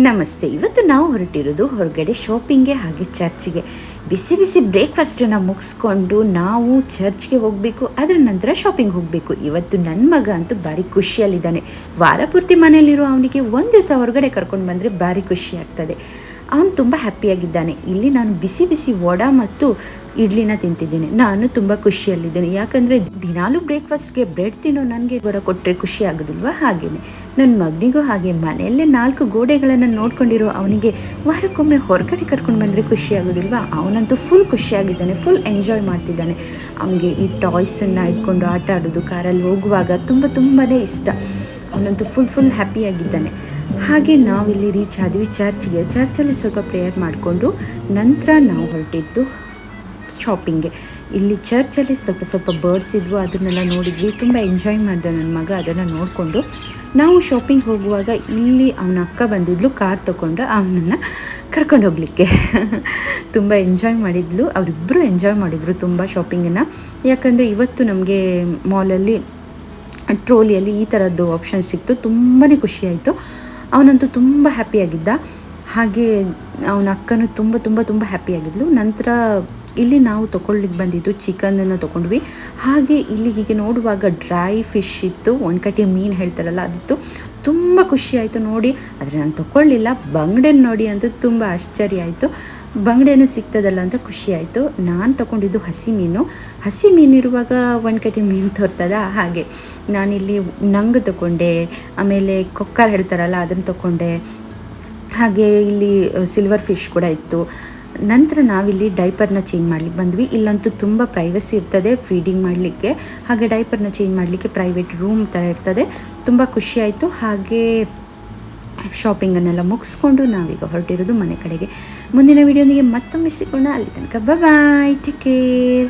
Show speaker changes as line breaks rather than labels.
ನಮಸ್ತೆ. ಇವತ್ತು ನಾವು ಹೊರಟಿರೋದು ಹೊರಗಡೆ ಶಾಪಿಂಗ್ಗೆ ಹಾಗೆ ಚರ್ಚ್ಗೆ. ಬಿಸಿ ಬಿಸಿ ಬ್ರೇಕ್ಫಾಸ್ಟನ್ನು ಮುಗಿಸ್ಕೊಂಡು ನಾವು ಚರ್ಚ್ಗೆ ಹೋಗಬೇಕು, ಅದರ ನಂತರ ಶಾಪಿಂಗ್ ಹೋಗಬೇಕು. ಇವತ್ತು ನನ್ನ ಮಗ ಅಂತೂ ಭಾರಿ ಖುಷಿಯಲ್ಲಿದ್ದಾನೆ. ವಾರ ಪೂರ್ತಿ ಮನೆಯಲ್ಲಿರೋ ಅವನಿಗೆ ಒಂದು ದಿವಸ ಹೊರಗಡೆ ಕರ್ಕೊಂಡು ಬಂದರೆ ಭಾರಿ ಖುಷಿ ಆಗ್ತದೆ. ಅವನು ತುಂಬ ಹ್ಯಾಪಿಯಾಗಿದ್ದಾನೆ. ಇಲ್ಲಿ ನಾನು ಬಿಸಿ ಬಿಸಿ ವಡಾ ಮತ್ತು ಇಡ್ಲಿನ ತಿಂತಿದ್ದೇನೆ. ನಾನು ತುಂಬ ಖುಷಿಯಲ್ಲಿದ್ದೇನೆ. ಯಾಕಂದರೆ ದಿನಾಲೂ ಬ್ರೇಕ್ಫಾಸ್ಟ್ಗೆ ಬ್ರೆಡ್ ತಿನ್ನೋ ನನಗೆ ಹೊರ ಕೊಟ್ಟರೆ ಖುಷಿ ಆಗೋದಿಲ್ವ, ಹಾಗೆಯೇ ನನ್ನ ಮಗನಿಗೂ ಹಾಗೆ. ಮನೆಯಲ್ಲೇ 4 ಗೋಡೆಗಳನ್ನು ನೋಡ್ಕೊಂಡಿರೋ ಅವನಿಗೆ ವಾರಕ್ಕೊಮ್ಮೆ ಹೊರಗಡೆ ಕರ್ಕೊಂಡು ಬಂದರೆ ಖುಷಿ ಆಗೋದಿಲ್ವ. ಅವನಂತೂ ಫುಲ್ ಖುಷಿಯಾಗಿದ್ದಾನೆ, ಫುಲ್ ಎಂಜಾಯ್ ಮಾಡ್ತಿದ್ದಾನೆ. ಅವನಿಗೆ ಈ ಟಾಯ್ಸನ್ನು ಇಟ್ಕೊಂಡು ಆಟ ಆಡೋದು, ಕಾರಲ್ಲಿ ಹೋಗುವಾಗ ತುಂಬಾ ಇಷ್ಟ. ಅವನಂತೂ ಫುಲ್ ಹ್ಯಾಪಿಯಾಗಿದ್ದಾನೆ. ಹಾಗೆ ನಾವಿಲ್ಲಿ ರೀಚ್ ಆದ್ವಿ ಚರ್ಚಲ್ಲಿ ಸ್ವಲ್ಪ ಪ್ರೇಯರ್ ಮಾಡಿಕೊಂಡು ನಂತರ ನಾವು ಹೊರಟಿದ್ದು ಶಾಪಿಂಗ್ಗೆ. ಇಲ್ಲಿ ಚರ್ಚಲ್ಲಿ ಸ್ವಲ್ಪ ಬರ್ಡ್ಸ್ ಇದ್ವು, ಅದನ್ನೆಲ್ಲ ನೋಡಿದ್ವಿ. ತುಂಬ ಎಂಜಾಯ್ ಮಾಡಿದೆ ನನ್ನ ಮಗ. ಅದನ್ನು ನೋಡಿಕೊಂಡು ನಾವು ಶಾಪಿಂಗ್ ಹೋಗುವಾಗ ಇಲ್ಲಿ ಅವನ ಅಕ್ಕ ಬಂದಿದ್ಲು, ಕಾರ್ ತೊಗೊಂಡು ಅವನನ್ನು ಕರ್ಕೊಂಡು ಹೋಗಲಿಕ್ಕೆ. ತುಂಬ ಎಂಜಾಯ್ ಮಾಡಿದ್ಲು. ಅವರಿಬ್ಬರು ಎಂಜಾಯ್ ಮಾಡಿದರು ತುಂಬ ಶಾಪಿಂಗನ್ನು. ಯಾಕಂದರೆ ಇವತ್ತು ನಮಗೆ ಮಾಲಲ್ಲಿ ಟ್ರೋಲಿಯಲ್ಲಿ ಈ ಥರದ್ದು ಆಪ್ಷನ್ ಸಿಕ್ತು. ತುಂಬಾ ಖುಷಿಯಾಯಿತು. ಅವನಂತೂ ತುಂಬ ಹ್ಯಾಪಿಯಾಗಿದ್ದ. ಹಾಗೆ ಅವನ ಅಕ್ಕನೂ ತುಂಬ ಹ್ಯಾಪಿಯಾಗಿದ್ಲು. ನಂತರ ಇಲ್ಲಿ ನಾವು ತೊಗೊಳ್ಲಿಕ್ಕೆ ಬಂದಿದ್ದು ಚಿಕನನ್ನು ತೊಗೊಂಡ್ವಿ. ಹಾಗೆ ಇಲ್ಲಿ ಹೀಗೆ ನೋಡುವಾಗ ಡ್ರೈ ಫಿಶ್ ಇತ್ತು, ಒಣಕಟ್ಟಿ ಮೀನು ಹೇಳ್ತಾರಲ್ಲ, ಅದಿತ್ತು. ತುಂಬ ಖುಷಿಯಾಯಿತು ನೋಡಿ. ಆದರೆ ನಾನು ತೊಗೊಳ್ಳಿಲ್ಲ. ಬಂಗಡೆನ ನೋಡಿ ಅಂತ ತುಂಬ ಆಶ್ಚರ್ಯ ಆಯಿತು. ಬಂಗಡೆನೂ ಸಿಗ್ತದಲ್ಲ ಅಂತ ಖುಷಿಯಾಯಿತು. ನಾನು ತೊಗೊಂಡಿದ್ದು ಹಸಿ ಮೀನಿರುವಾಗ ಒಣಕಟ್ಟಿ ಮೀನು ತೋರ್ತದ. ಹಾಗೆ ನಾನಿಲ್ಲಿ ನಂಗು ತೊಗೊಂಡೆ, ಆಮೇಲೆ ಕೊಕ್ಕರ್ ಹೇಳ್ತಾರಲ್ಲ ಅದನ್ನು ತೊಗೊಂಡೆ. ಹಾಗೆ ಇಲ್ಲಿ ಸಿಲ್ವರ್ ಫಿಶ್ ಕೂಡ ಇತ್ತು. ನಂತರ ನಾವಿಲ್ಲಿ ಡೈಪರ್ನ ಚೇಂಜ್ ಮಾಡಲಿಕ್ಕೆ ಬಂದ್ವಿ. ಇಲ್ಲಂತೂ ತುಂಬ ಪ್ರೈವಸಿ ಇರ್ತದೆ ಫೀಡಿಂಗ್ ಮಾಡಲಿಕ್ಕೆ. ಹಾಗೆ ಡೈಪರ್ನ ಚೇಂಜ್ ಮಾಡಲಿಕ್ಕೆ ಪ್ರೈವೇಟ್ ರೂಮ್ ಥರ ಇರ್ತದೆ. ತುಂಬ ಖುಷಿಯಾಯಿತು. ಹಾಗೆ ಶಾಪಿಂಗನ್ನೆಲ್ಲ ಮುಗಿಸ್ಕೊಂಡು ನಾವೀಗ ಹೊರಟಿರೋದು ಮನೆ ಕಡೆಗೆ. ಮುಂದಿನ ವಿಡಿಯೋನಿಗೆ ಮತ್ತೊಮ್ಮೆ ಸಿಗೋಣ. ಅಲ್ಲಿ ತನಕ ಬಾಯ್, ಟೇಕ್ ಕೇರ್.